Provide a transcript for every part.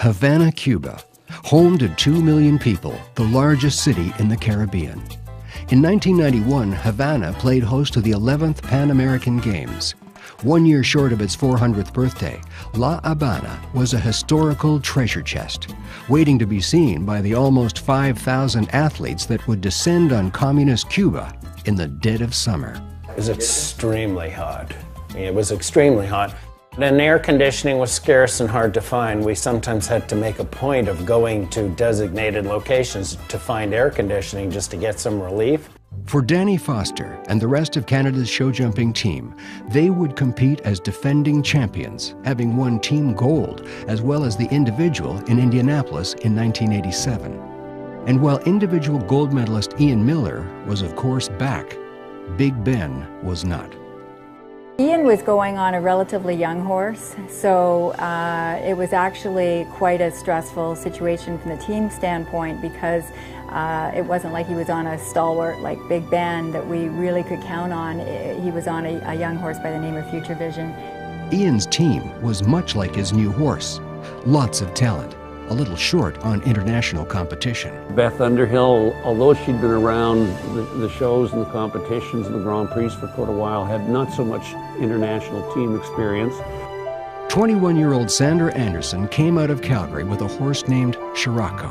Havana, Cuba, home to 2 million people, the largest city in the Caribbean. In 1991, Havana played host to the 11th Pan American Games. 1 year short of its 400th birthday, La Habana was a historical treasure chest, waiting to be seen by the almost 5,000 athletes that would descend on communist Cuba in the dead of summer. It was extremely hot. It was extremely hot. And air conditioning was scarce and hard to find. We sometimes had to make a point of going to designated locations to find air conditioning just to get some relief. For Danny Foster and the rest of Canada's show jumping team, they would compete as defending champions, having won team gold as well as the individual in Indianapolis in 1987. And while individual gold medalist Ian Miller was of course back, Big Ben was not. Ian was going on a relatively young horse, so it was actually quite a stressful situation from the team standpoint because it wasn't like he was on a stalwart like Big Ben that we really could count on. He was on a young horse by the name of Future Vision. Ian's team was much like his new horse. Lots of talent, a little short on international competition. Beth Underhill, although she'd been around the shows and the competitions and the Grand Prix for quite a while, had not so much international team experience. 21-year-old Sandra Anderson came out of Calgary with a horse named Scirocco.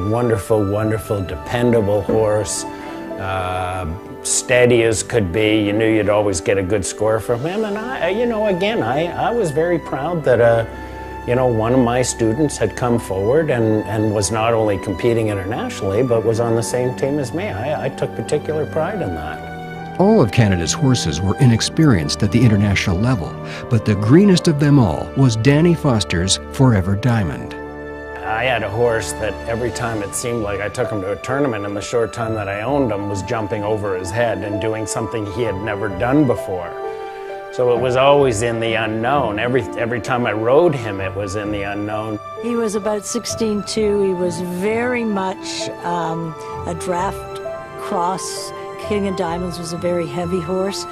Wonderful, wonderful, dependable horse. Steady as could be. You knew you'd always get a good score from him. And I was very proud that one of my students had come forward and was not only competing internationally, but was on the same team as me. I took particular pride in that. All of Canada's horses were inexperienced at the international level, but the greenest of them all was Danny Foster's Forever Diamond. I had a horse that every time it seemed like I took him to a tournament in the short time that I owned him was jumping over his head and doing something he had never done before. So it was always in the unknown. Every time I rode him, it was in the unknown. He was about 16'2". He was very much a draft cross. King of Diamonds was a very heavy horse.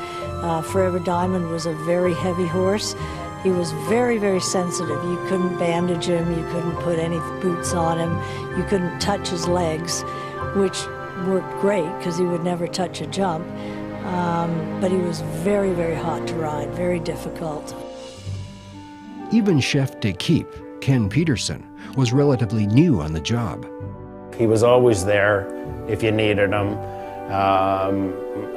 Forever Diamond was a very heavy horse. He was very, very sensitive. You couldn't bandage him, you couldn't put any boots on him, you couldn't touch his legs, which worked great because he would never touch a jump. But he was very, very hot to ride, very difficult. Even chef d'équipe, Ken Peterson, was relatively new on the job. He was always there if you needed him.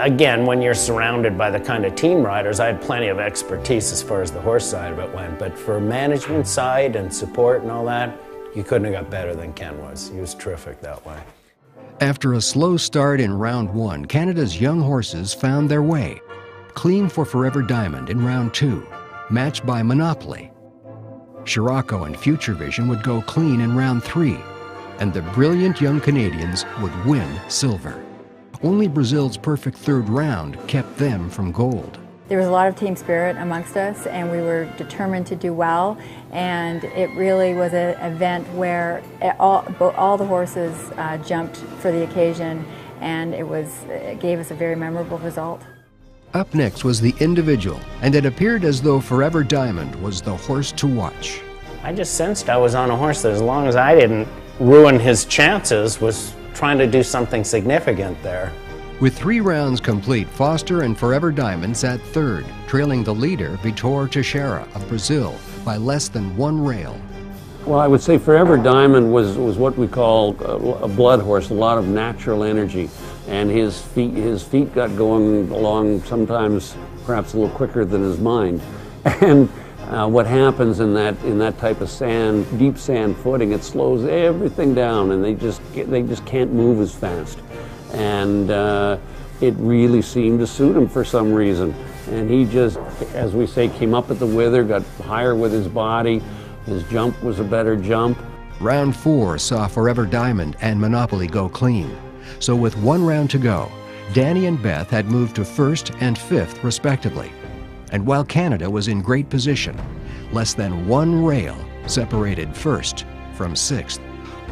Again, when you're surrounded by the kind of team riders, I had plenty of expertise as far as the horse side of it went, but for management side and support and all that, you couldn't have got better than Ken was. He was terrific that way. After a slow start in round one, Canada's young horses found their way. Clean for Forever Diamond in round two, matched by Monopoly. Scirocco and Future Vision would go clean in round three, and the brilliant young Canadians would win silver. Only Brazil's perfect third round kept them from gold. There was a lot of team spirit amongst us, and we were determined to do well, and it really was an event where all the horses jumped for the occasion, and it gave us a very memorable result. Up next was the individual, and it appeared as though Forever Diamond was the horse to watch. I just sensed I was on a horse that, as long as I didn't ruin his chances, was trying to do something significant there. With 3 rounds complete, Foster and Forever Diamond sat third, trailing the leader, Vitor Teixeira of Brazil, by less than 1 rail. Well, I would say Forever Diamond was what we call a blood horse, a lot of natural energy, and his feet got going along sometimes perhaps a little quicker than his mind. And what happens in that type of sand, deep sand footing, it slows everything down, and they just can't move as fast. And it really seemed to suit him for some reason. And he just, as we say, came up at the wither, got higher with his body. His jump was a better jump. Round 4 saw Forever Diamond and Monopoly go clean. So with 1 round to go, Danny and Beth had moved to 1st and 5th respectively. And while Canada was in great position, less than 1 rail separated 1st from 6th.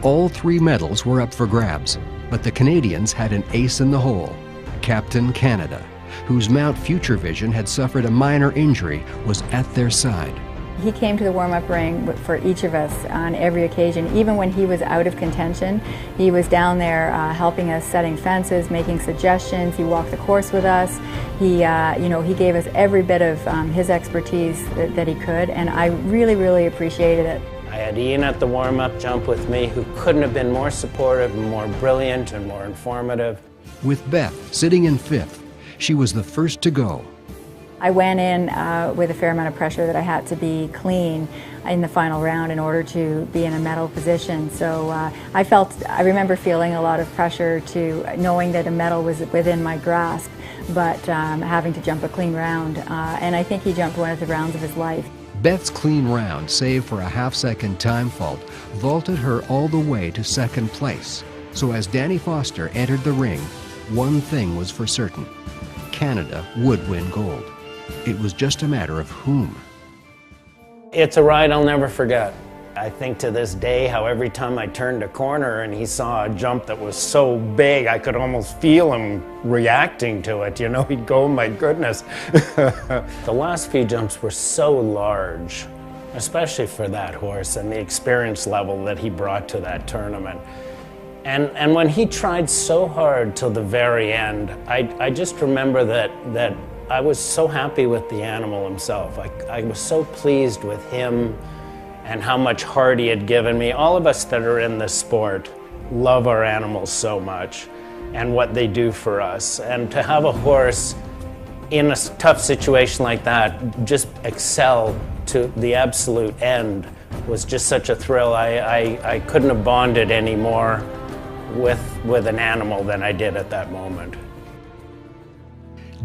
All 3 medals were up for grabs, but the Canadians had an ace in the hole. Captain Canada, whose mount Future Vision had suffered a minor injury, was at their side. He came to the warm-up ring for each of us on every occasion. Even when he was out of contention, he was down there helping us setting fences, making suggestions. He walked the course with us. He gave us every bit of his expertise that he could, and I really, really appreciated it. I had Ian at the warm-up jump with me, who couldn't have been more supportive and more brilliant and more informative. With Beth sitting in fifth, she was the first to go. I went in with a fair amount of pressure that I had to be clean in the final round in order to be in a medal position. So I remember feeling a lot of pressure to knowing that a medal was within my grasp, but having to jump a clean round. And I think he jumped one of the rounds of his life. Beth's clean round, save for a half-second time fault, vaulted her all the way to second place. So as Danny Foster entered the ring, one thing was for certain: Canada would win gold. It was just a matter of whom. It's a ride I'll never forget. I think to this day how every time I turned a corner and he saw a jump that was so big, I could almost feel him reacting to it. You know, he'd go, my goodness. The last few jumps were so large, especially for that horse and the experience level that he brought to that tournament. And when he tried so hard till the very end, I just remember that I was so happy with the animal himself. I was so pleased with him and how much heart he had given me. All of us that are in this sport love our animals so much and what they do for us. And to have a horse in a tough situation like that just excel to the absolute end was just such a thrill. I couldn't have bonded any more with an animal than I did at that moment.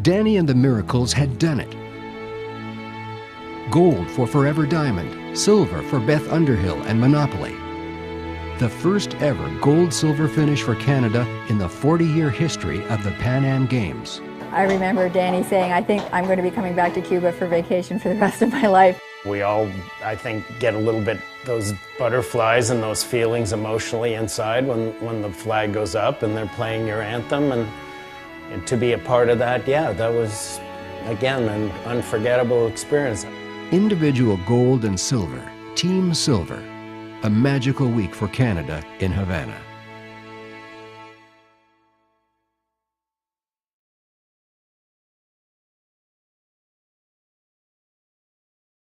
Danny and the Miracles had done it. Gold for Forever Diamond, silver for Beth Underhill and Monopoly. The first ever gold-silver finish for Canada in the 40-year history of the Pan Am Games. I remember Danny saying, I think I'm going to be coming back to Cuba for vacation for the rest of my life. We all, I think, get a little bit those butterflies and those feelings emotionally inside when the flag goes up and they're playing your anthem. And to be a part of that, yeah, that was, again, an unforgettable experience. Individual gold and silver, Team Silver. A magical week for Canada in Havana.